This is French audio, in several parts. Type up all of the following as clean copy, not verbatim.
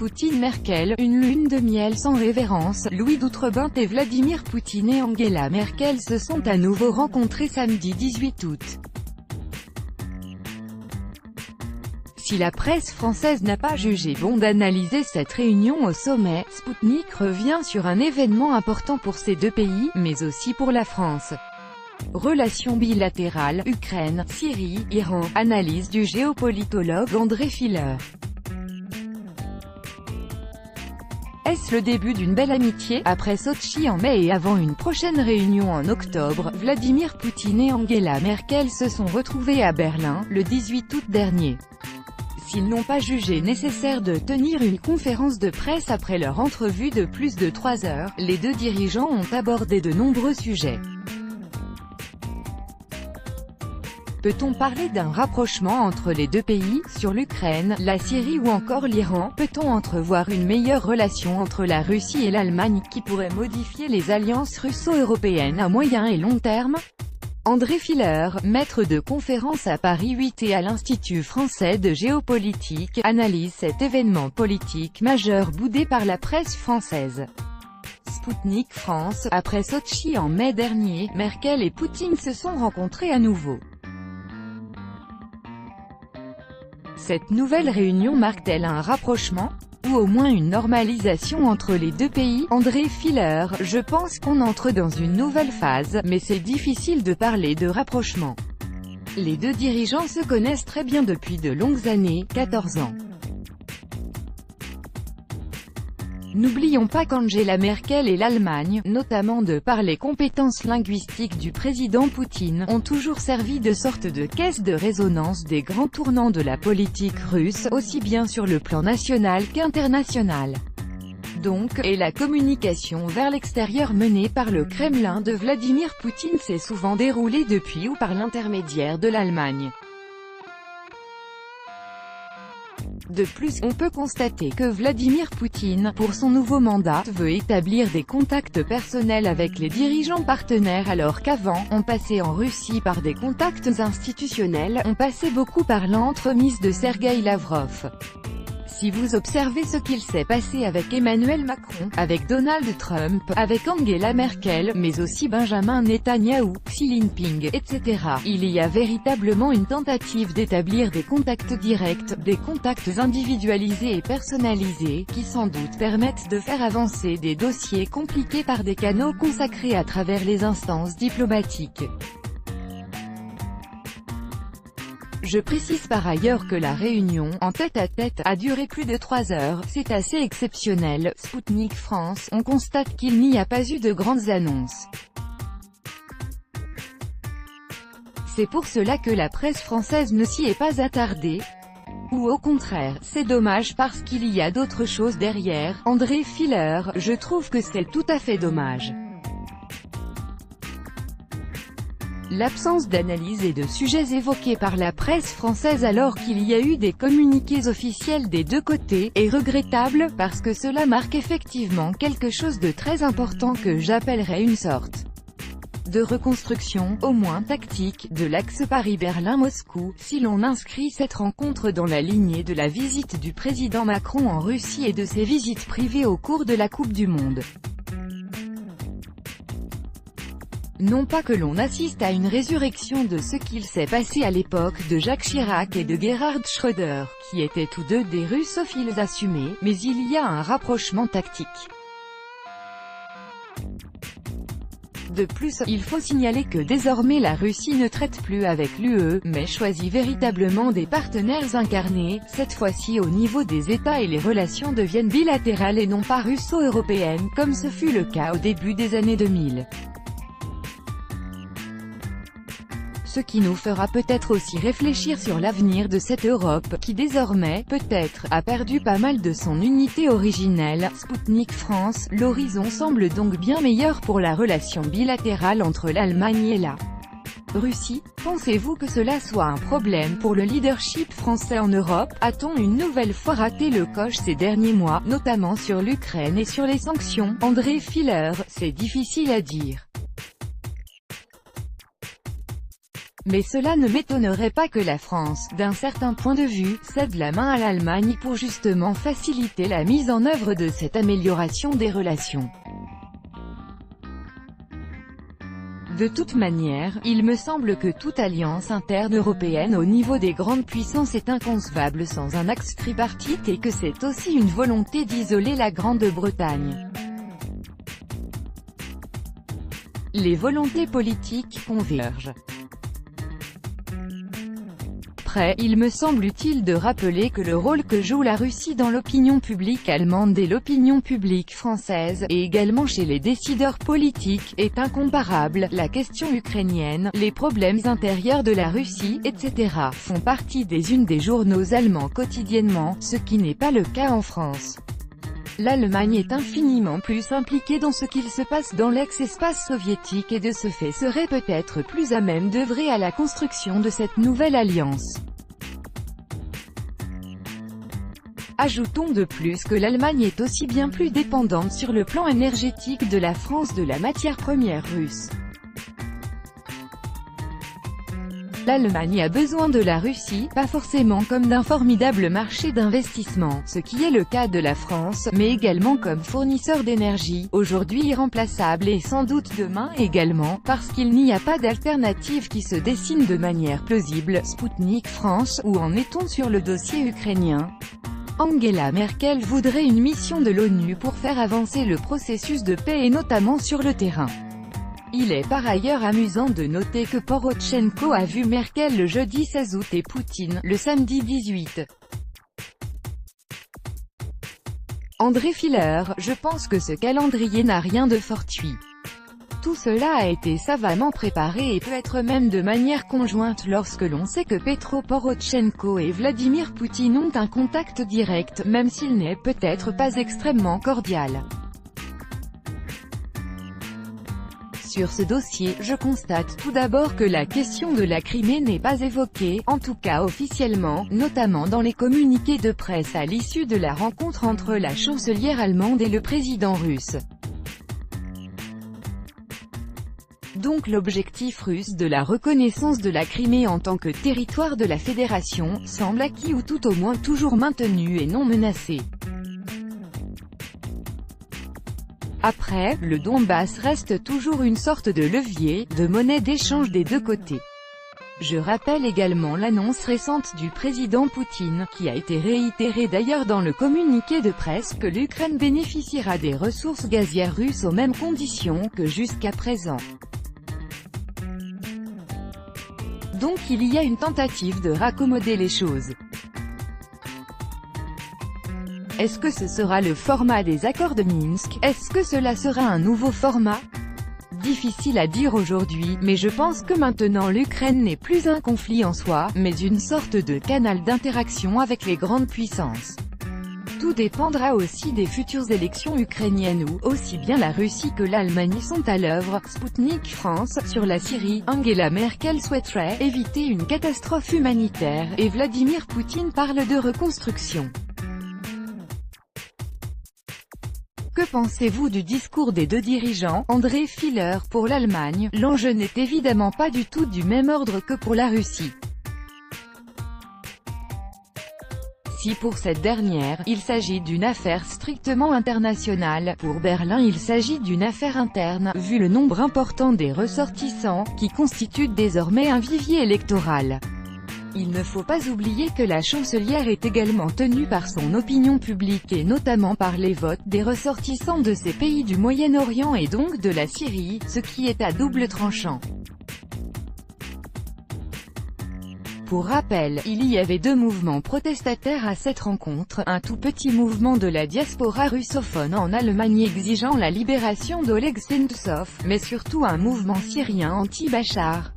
Poutine-Merkel, une lune de miel sans révérence. Louis d'Outre-Binte et Vladimir Poutine et Angela Merkel se sont à nouveau rencontrés samedi 18 août. Si la presse française n'a pas jugé bon d'analyser cette réunion au sommet, Sputnik revient sur un événement important pour ces deux pays, mais aussi pour la France. Relations bilatérales, Ukraine, Syrie, Iran, analyse du géopolitologue André Filler. Est-ce le début d'une belle amitié? Après Sotchi en mai et avant une prochaine réunion en octobre, Vladimir Poutine et Angela Merkel se sont retrouvés à Berlin, le 18 août dernier. S'ils n'ont pas jugé nécessaire de tenir une conférence de presse après leur entrevue de plus de 3 heures, les deux dirigeants ont abordé de nombreux sujets. Peut-on parler d'un rapprochement entre les deux pays, sur l'Ukraine, la Syrie ou encore l'Iran? Peut-on entrevoir une meilleure relation entre la Russie et l'Allemagne, qui pourrait modifier les alliances russo-européennes à moyen et long terme? André Filler, maître de conférence à Paris 8 et à l'Institut français de géopolitique, analyse cet événement politique majeur boudé par la presse française. Sputnik France, après Sotchi en mai dernier, Merkel et Poutine se sont rencontrés à nouveau. Cette nouvelle réunion marque-t-elle un rapprochement? Ou au moins une normalisation entre les deux pays? André Filler, je pense qu'on entre dans une nouvelle phase, mais c'est difficile de parler de rapprochement. Les deux dirigeants se connaissent très bien depuis de longues années, 14 ans. N'oublions pas qu'Angela Merkel et l'Allemagne, notamment de par les compétences linguistiques du président Poutine, ont toujours servi de sorte de caisse de résonance des grands tournants de la politique russe, aussi bien sur le plan national qu'international. Donc, et la communication vers l'extérieur menée par le Kremlin de Vladimir Poutine s'est souvent déroulée depuis ou par l'intermédiaire de l'Allemagne. De plus, on peut constater que Vladimir Poutine, pour son nouveau mandat, veut établir des contacts personnels avec les dirigeants partenaires alors qu'avant, on passait en Russie par des contacts institutionnels, on passait beaucoup par l'entremise de Sergueï Lavrov. Si vous observez ce qu'il s'est passé avec Emmanuel Macron, avec Donald Trump, avec Angela Merkel, mais aussi Benjamin Netanyahou, Xi Jinping, etc., il y a véritablement une tentative d'établir des contacts directs, des contacts individualisés et personnalisés, qui sans doute permettent de faire avancer des dossiers compliqués par des canaux consacrés à travers les instances diplomatiques. Je précise par ailleurs que la réunion, en tête-à-tête, a duré plus de 3 heures, c'est assez exceptionnel. Sputnik France, on constate qu'il n'y a pas eu de grandes annonces. C'est pour cela que la presse française ne s'y est pas attardée. Ou au contraire, c'est dommage parce qu'il y a d'autres choses derrière. André Filler, je trouve que c'est tout à fait dommage. L'absence d'analyse et de sujets évoqués par la presse française alors qu'il y a eu des communiqués officiels des deux côtés, est regrettable, parce que cela marque effectivement quelque chose de très important que j'appellerais une sorte de reconstruction, au moins tactique, de l'axe Paris-Berlin-Moscou, si l'on inscrit cette rencontre dans la lignée de la visite du président Macron en Russie et de ses visites privées au cours de la Coupe du Monde. Non pas que l'on assiste à une résurrection de ce qu'il s'est passé à l'époque de Jacques Chirac et de Gerhard Schröder, qui étaient tous deux des russophiles assumés, mais il y a un rapprochement tactique. De plus, il faut signaler que désormais la Russie ne traite plus avec l'UE, mais choisit véritablement des partenaires incarnés, cette fois-ci au niveau des États et les relations deviennent bilatérales et non pas russo-européennes, comme ce fut le cas au début des années 2000. Ce qui nous fera peut-être aussi réfléchir sur l'avenir de cette Europe, qui désormais, peut-être, a perdu pas mal de son unité originelle. Sputnik France, l'horizon semble donc bien meilleur pour la relation bilatérale entre l'Allemagne et la Russie. Pensez-vous que cela soit un problème pour le leadership français en Europe? A-t-on une nouvelle fois raté le coche ces derniers mois, notamment sur l'Ukraine et sur les sanctions? André Filler, c'est difficile à dire. Mais cela ne m'étonnerait pas que la France, d'un certain point de vue, cède la main à l'Allemagne pour justement faciliter la mise en œuvre de cette amélioration des relations. De toute manière, il me semble que toute alliance interne européenne au niveau des grandes puissances est inconcevable sans un axe tripartite et que c'est aussi une volonté d'isoler la Grande-Bretagne. Les volontés politiques convergent. Après, il me semble utile de rappeler que le rôle que joue la Russie dans l'opinion publique allemande et l'opinion publique française, et également chez les décideurs politiques, est incomparable. La question ukrainienne, les problèmes intérieurs de la Russie, etc. font partie des unes des journaux allemands quotidiennement, ce qui n'est pas le cas en France. L'Allemagne est infiniment plus impliquée dans ce qu'il se passe dans l'ex-espace soviétique et de ce fait serait peut-être plus à même d'œuvrer à la construction de cette nouvelle alliance. Ajoutons de plus que l'Allemagne est aussi bien plus dépendante sur le plan énergétique de la France de la matière première russe. L'Allemagne a besoin de la Russie, pas forcément comme d'un formidable marché d'investissement, ce qui est le cas de la France, mais également comme fournisseur d'énergie, aujourd'hui irremplaçable et sans doute demain également, parce qu'il n'y a pas d'alternative qui se dessine de manière plausible. Sputnik France, où en est-on sur le dossier ukrainien? Angela Merkel voudrait une mission de l'ONU pour faire avancer le processus de paix et notamment sur le terrain. Il est par ailleurs amusant de noter que Porochenko a vu Merkel le jeudi 16 août et Poutine, le samedi 18. André Filler, je pense que ce calendrier n'a rien de fortuit. Tout cela a été savamment préparé et peut être même de manière conjointe lorsque l'on sait que Petro Porochenko et Vladimir Poutine ont un contact direct, même s'il n'est peut-être pas extrêmement cordial. Sur ce dossier, je constate tout d'abord que la question de la Crimée n'est pas évoquée, en tout cas officiellement, notamment dans les communiqués de presse à l'issue de la rencontre entre la chancelière allemande et le président russe. Donc l'objectif russe de la reconnaissance de la Crimée en tant que territoire de la Fédération, semble acquis ou tout au moins toujours maintenu et non menacé. Après, le Donbass reste toujours une sorte de levier, de monnaie d'échange des deux côtés. Je rappelle également l'annonce récente du président Poutine, qui a été réitérée d'ailleurs dans le communiqué de presse, que l'Ukraine bénéficiera des ressources gazières russes aux mêmes conditions que jusqu'à présent. Donc il y a une tentative de raccommoder les choses. Est-ce que ce sera le format des accords de Minsk? Est-ce que cela sera un nouveau format? Difficile à dire aujourd'hui, mais je pense que maintenant l'Ukraine n'est plus un conflit en soi, mais une sorte de canal d'interaction avec les grandes puissances. Tout dépendra aussi des futures élections ukrainiennes où, aussi bien la Russie que l'Allemagne sont à l'œuvre. Sputnik France, sur la Syrie, Angela Merkel souhaiterait éviter une catastrophe humanitaire, et Vladimir Poutine parle de reconstruction. Que pensez-vous du discours des deux dirigeants? André Filler, pour l'Allemagne, l'enjeu n'est évidemment pas du tout du même ordre que pour la Russie. Si pour cette dernière, il s'agit d'une affaire strictement internationale, pour Berlin il s'agit d'une affaire interne, vu le nombre important des ressortissants, qui constituent désormais un vivier électoral. Il ne faut pas oublier que la chancelière est également tenue par son opinion publique et notamment par les votes des ressortissants de ces pays du Moyen-Orient et donc de la Syrie, ce qui est à double tranchant. Pour rappel, il y avait deux mouvements protestataires à cette rencontre, un tout petit mouvement de la diaspora russophone en Allemagne exigeant la libération d'Oleg Sentsov, mais surtout un mouvement syrien anti-Bachar.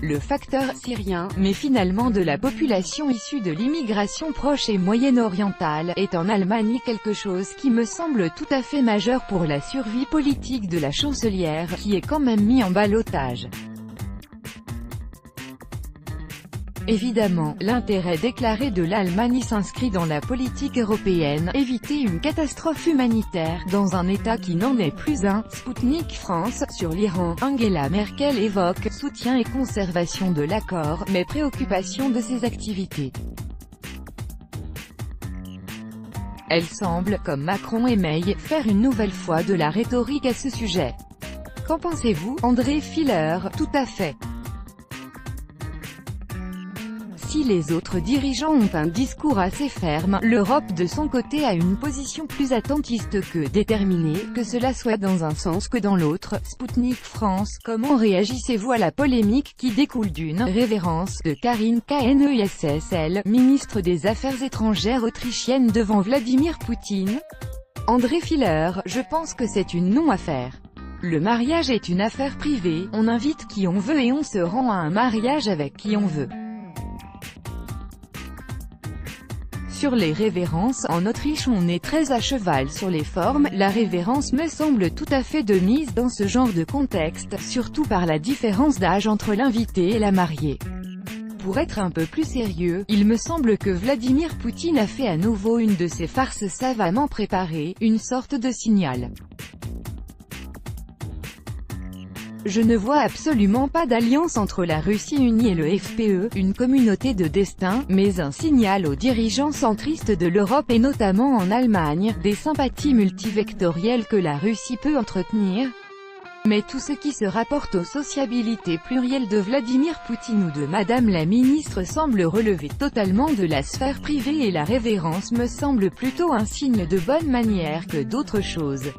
Le facteur syrien, mais finalement de la population issue de l'immigration proche et moyen-orientale, est en Allemagne quelque chose qui me semble tout à fait majeur pour la survie politique de la chancelière, qui est quand même mis en ballottage. Évidemment, l'intérêt déclaré de l'Allemagne s'inscrit dans la politique européenne, éviter une catastrophe humanitaire, dans un État qui n'en est plus un. Sputnik France, sur l'Iran, Angela Merkel évoque, soutien et conservation de l'accord, mais préoccupation de ses activités. Elle semble, comme Macron et May, faire une nouvelle fois de la rhétorique à ce sujet. Qu'en pensez-vous, André Filler? Tout à fait. Si les autres dirigeants ont un discours assez ferme, l'Europe de son côté a une position plus attentiste que déterminée, que cela soit dans un sens que dans l'autre. Sputnik France, comment réagissez-vous à la polémique qui découle d'une révérence de Karine Knessel, ministre des Affaires étrangères autrichienne devant Vladimir Poutine? André Filler, je pense que c'est une non-affaire. Le mariage est une affaire privée, on invite qui on veut et on se rend à un mariage avec qui on veut. Sur les révérences, en Autriche on est très à cheval sur les formes, la révérence me semble tout à fait de mise dans ce genre de contexte, surtout par la différence d'âge entre l'invité et la mariée. Pour être un peu plus sérieux, il me semble que Vladimir Poutine a fait à nouveau une de ces farces savamment préparées, une sorte de signal. Je ne vois absolument pas d'alliance entre la Russie unie et le FPE, une communauté de destin, mais un signal aux dirigeants centristes de l'Europe et notamment en Allemagne, des sympathies multivectorielles que la Russie peut entretenir. Mais tout ce qui se rapporte aux sociabilités plurielles de Vladimir Poutine ou de Madame la ministre semble relever totalement de la sphère privée et la révérence me semble plutôt un signe de bonne manière que d'autre chose.